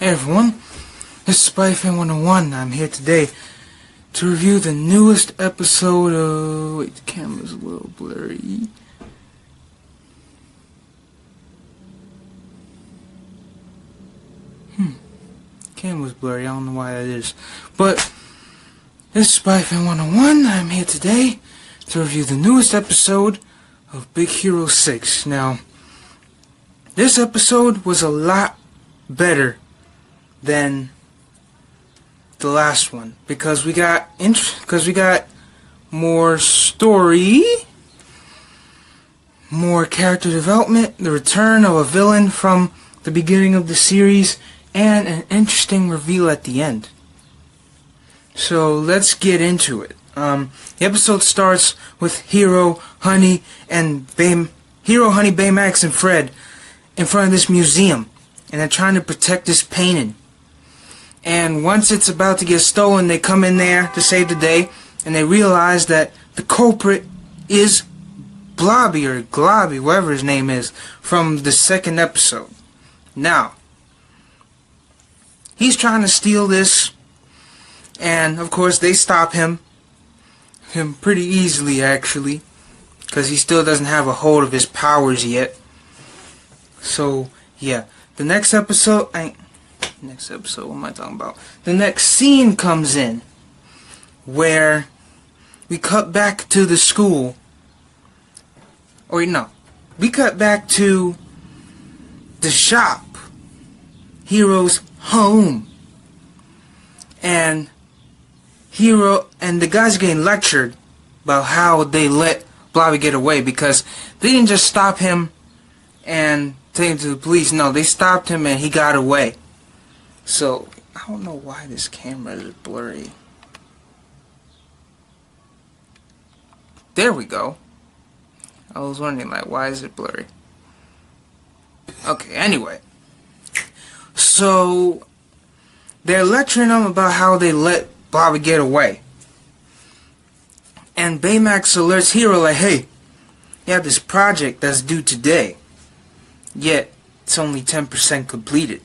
Hey everyone, this is SpyFan 101. I'm here today to review the newest episode of... Wait, the camera's a little blurry. Camera's blurry, I don't know why that is. But, this is SpyFan 101. I'm here today to review the newest episode of Big Hero 6. Now, this episode was a lot better than the last one because we got more story, more character development, the return of a villain from the beginning of the series, and an interesting reveal at the end. So let's get into it. The episode starts with Hero, Honey, Baymax, and Fred in front of this museum, and they're trying to protect this painting. And once it's about to get stolen, they come in there to save the day, and they realize that the culprit is Blobby, or Globby, whatever his name is, from the second episode. Now, he's trying to steal this, and of course they stop him pretty easily, actually, because he still doesn't have a hold of his powers yet. So, yeah. The next episode, what am I talking about? The next scene comes in where we cut back to the school. Or no, we cut back to the shop, Hero's home, and the guys are getting lectured about how they let Blobby get away, because they didn't just stop him and take him to the police. No, they stopped him and he got away. So, I don't know why this camera is blurry. There we go. I was wondering, like, why is it blurry? Okay, anyway. So, they're lecturing him about how they let Blobby get away. And Baymax alerts Hero, like, hey, you have this project that's due today, yet it's only 10% completed.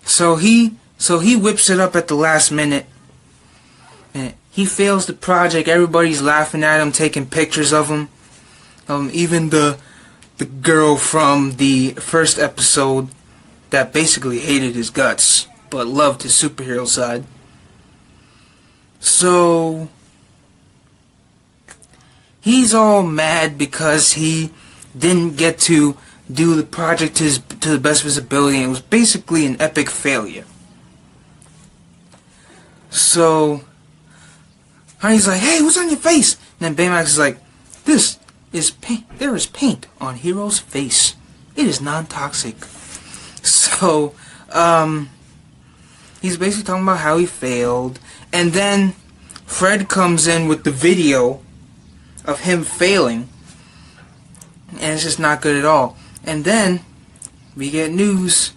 So he whips it up at the last minute, and he fails the project. Everybody's laughing at him, taking pictures of him. Even the girl from the first episode that basically hated his guts but loved his superhero side. So he's all mad because he didn't get to do the project to the best of his ability, and it was basically an epic failure. So Honey's like, hey, what's on your face? And then Baymax is like, this is paint. There is paint on Hero's face. It is non-toxic. So he's basically talking about how he failed, and then Fred comes in with the video of him failing, and it's just not good at all. And then we get news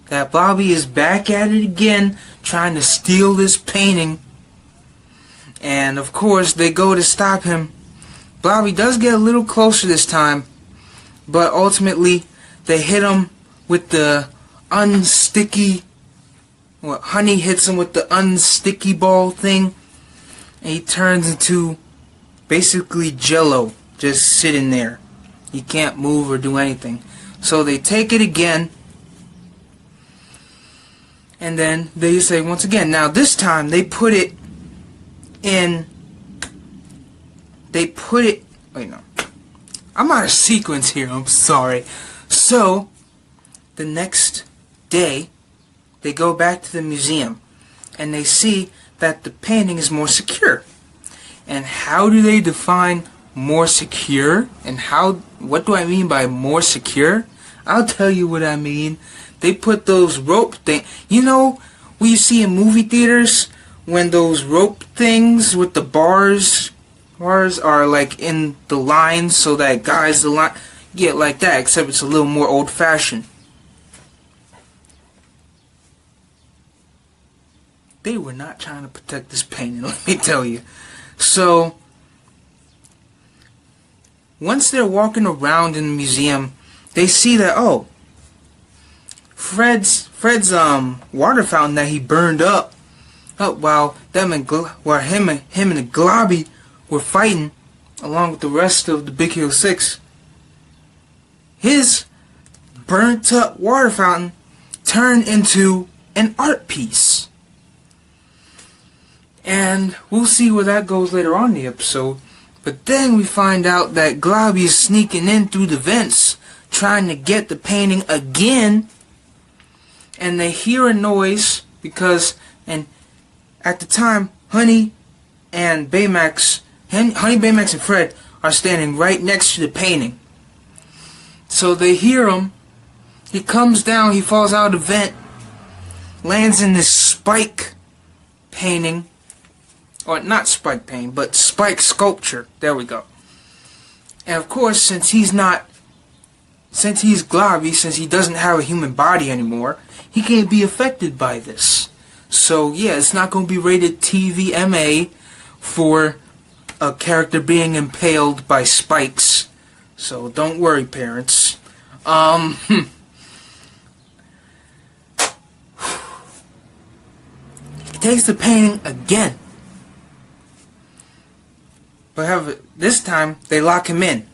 that Blobby is back at it again, trying to steal this painting. And of course they go to stop him. Blobby does get a little closer this time, but ultimately they hit him with the unsticky... Honey hits him with the unsticky ball thing, and he turns into basically Jello, just sitting there. He can't move or do anything. So they take it again, and then they say once again. Now this time they put it in. Wait, no. I'm out of sequence here. I'm sorry. So the next day they go back to the museum, and they see that the painting is more secure. And how do they define more secure? And what do I mean by more secure? I'll tell you what I mean. They put those rope things, you know what you see in movie theaters when those rope things with the bars are like in the lines, so that guys the line get like that, except it's a little more old-fashioned. They were not trying to protect this painting, let me tell you. So once they're walking around in the museum, they see that, oh, Fred's water fountain that he burned up while him and the Globby were fighting along with the rest of the Big Hero 6. His burnt up water fountain turned into an art piece. And we'll see where that goes later on in the episode. But then we find out that Globby is sneaking in through the vents, trying to get the painting again. And they hear a noise because, and at the time, Honey, Baymax, and Fred are standing right next to the painting. So they hear him. He comes down, he falls out of the vent, lands in this Spike painting. Or not Spike painting, but Spike sculpture. There we go. And of course, since he's Globby, since he doesn't have a human body anymore, he can't be affected by this. So yeah, it's not going to be rated TVMA for a character being impaled by spikes. So don't worry, parents. He takes the painting again. But however, this time they lock him in.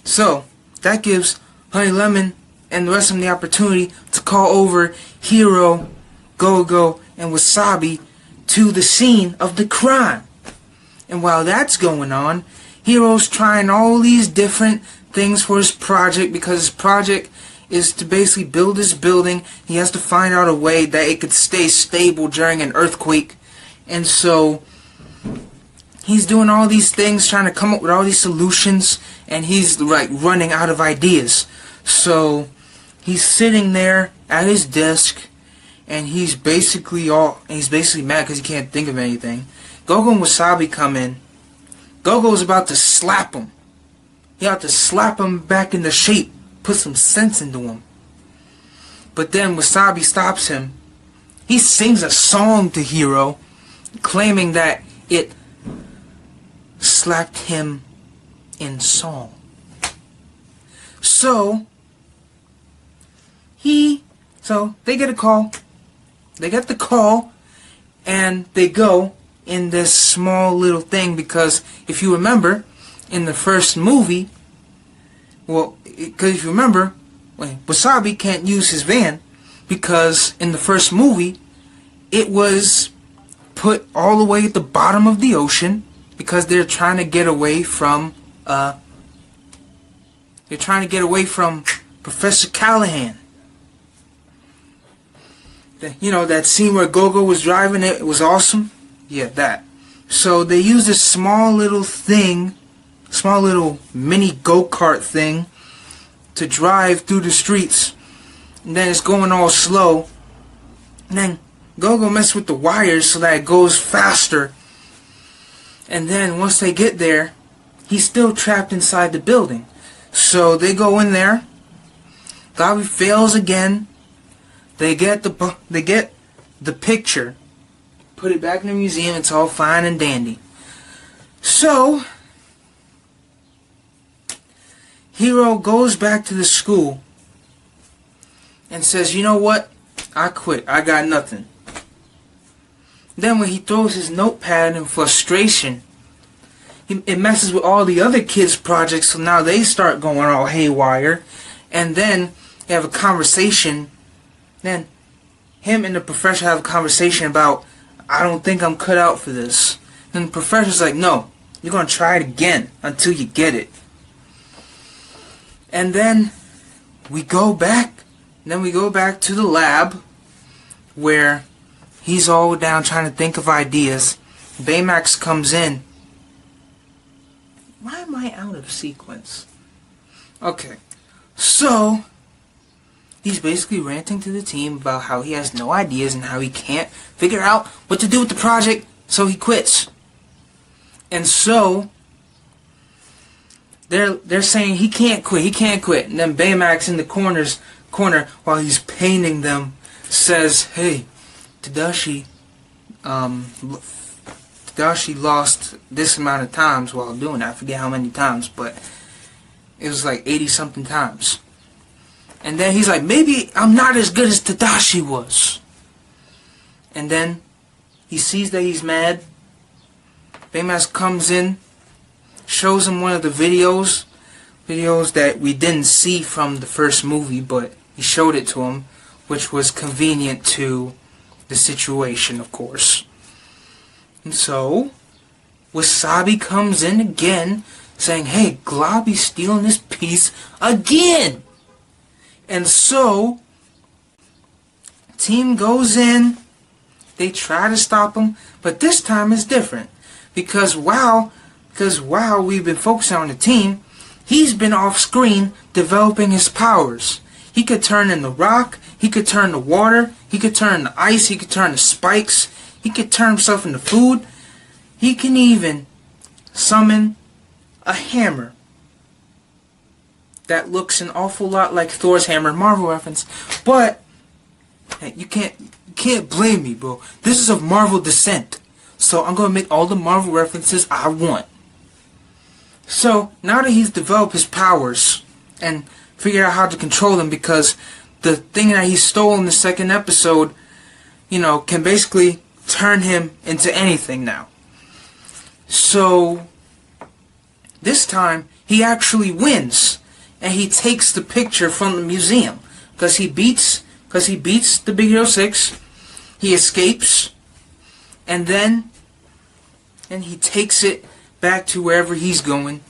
So that gives Honey Lemon and the rest of them the opportunity to call over Hero, Go-Go, and Wasabi to the scene of the crime. And while that's going on, Hero's trying all these different things for his project, because his project is to basically build this building. He has to find out a way that it could stay stable during an earthquake. And so he's doing all these things, trying to come up with all these solutions, and he's like running out of ideas. So he's sitting there at his desk, and he's basically mad because he can't think of anything. Go-Go and Wasabi come in. Go-Go's about to slap him. He ought to slap him back into shape, put some sense into him. But then Wasabi stops him. He sings a song to Hero, claiming that it slapped him in song. So they get a call. They get the call, and they go in this small little thing, because if you remember, in the first movie, because if you remember, Wasabi can't use his van, because in the first movie, it was put all the way at the bottom of the ocean, because they're trying to get away from Professor Callahan. You know, that scene where Go-Go was driving it was awesome? Yeah, that. So they use this small little mini go-kart thing to drive through the streets. And then it's going all slow. And then Go-Go messes with the wires so that it goes faster. And then once they get there, he's still trapped inside the building. So they go in there. Globby fails again. They get the picture, put it back in the museum. It's all fine and dandy. So Hero goes back to the school and says, "You know what? I quit. I got nothing." Then when he throws his notepad in frustration, it messes with all the other kids' projects, so now they start going all haywire. And then they have a conversation. Then him and the professor have a conversation about, "I don't think I'm cut out for this." And the professor's like, "No, you're going to try it again until you get it." And then we go back to the lab where he's all down trying to think of ideas. Baymax comes in. Why am I out of sequence? Okay, so he's basically ranting to the team about how he has no ideas and how he can't figure out what to do with the project, so he quits. And so they're saying he can't quit. And then Baymax in the corner while he's painting them says, "Hey, Tadashi lost this amount of times while doing that." I forget how many times, but it was like 80 something times. And then he's like, maybe I'm not as good as Tadashi was. And then he sees that he's mad. Baymax comes in, shows him one of the videos that we didn't see from the first movie, but he showed it to him, which was convenient to the situation, of course. And so, Wasabi comes in again, saying, hey, Globby's stealing this piece again! And so, team goes in, they try to stop him, but this time it's different. Because while we've been focusing on the team, he's been off screen developing his powers. He could turn into rock, he could turn to water, he could turn into ice, he could turn to spikes, he could turn himself into food. He can even summon a hammer that looks an awful lot like Thor's hammer, Marvel reference. But hey, you can't blame me, bro. This is of Marvel descent. So I'm going to make all the Marvel references I want. So now that he's developed his powers and figured out how to control them, because the thing that he stole in the second episode, you know, can basically turn him into anything now. So this time he actually wins, and he takes the picture from the museum because he beats the Big Hero 6. He escapes, and then he takes it back to wherever he's going.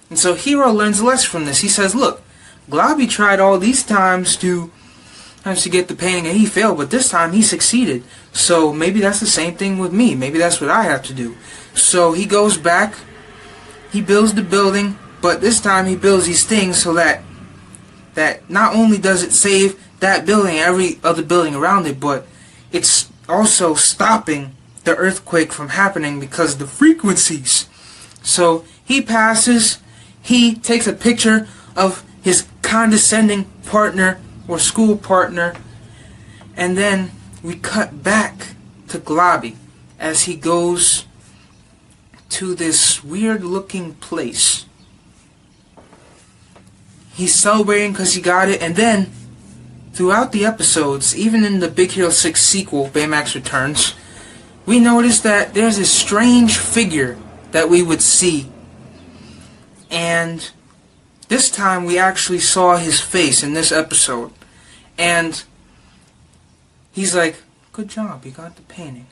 And so Hero learns a lesson from this. He says, look, Globby tried all these times to get the painting and he failed, but this time he succeeded. So maybe that's the same thing with me. Maybe that's what I have to do. So he goes back, he builds the building, but this time he builds these things so that not only does it save that building and every other building around it, but it's also stopping the earthquake from happening because of the frequencies. So he passes, he takes a picture of his condescending partner or school partner, and then we cut back to Globby as he goes to this weird looking place. He's celebrating because he got it, and then throughout the episodes, even in the Big Hero 6 sequel, Baymax Returns, we noticed that there's a strange figure that we would see, and this time we actually saw his face in this episode, and he's like, good job, you got the painting.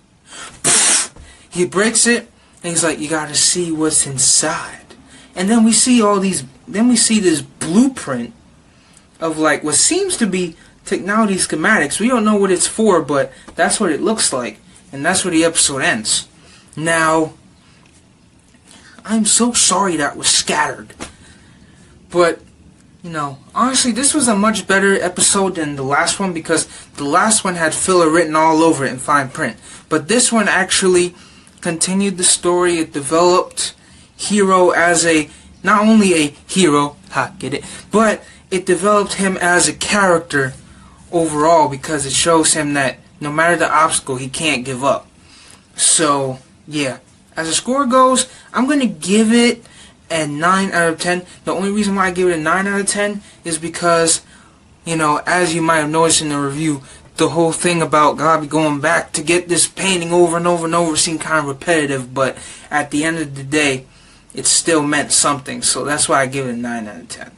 He breaks it, and he's like, you gotta see what's inside. And then we see this blueprint of like what seems to be technology schematics. We don't know what it's for, but that's what it looks like. And that's where the episode ends. Now, I'm so sorry that was scattered. But, you know, honestly, this was a much better episode than the last one, because the last one had filler written all over it in fine print. But this one actually continued the story. It developed Hero as not only a hero, get it, but it developed him as a character overall, because it shows him that no matter the obstacle, he can't give up. So, yeah. As the score goes, I'm going to give it a 9 out of 10. The only reason why I give it a 9 out of 10 is because, you know, as you might have noticed in the review, the whole thing about Globby going back to get this painting over and over and over seemed kind of repetitive, but at the end of the day, it still meant something. So that's why I give it a 9 out of 10.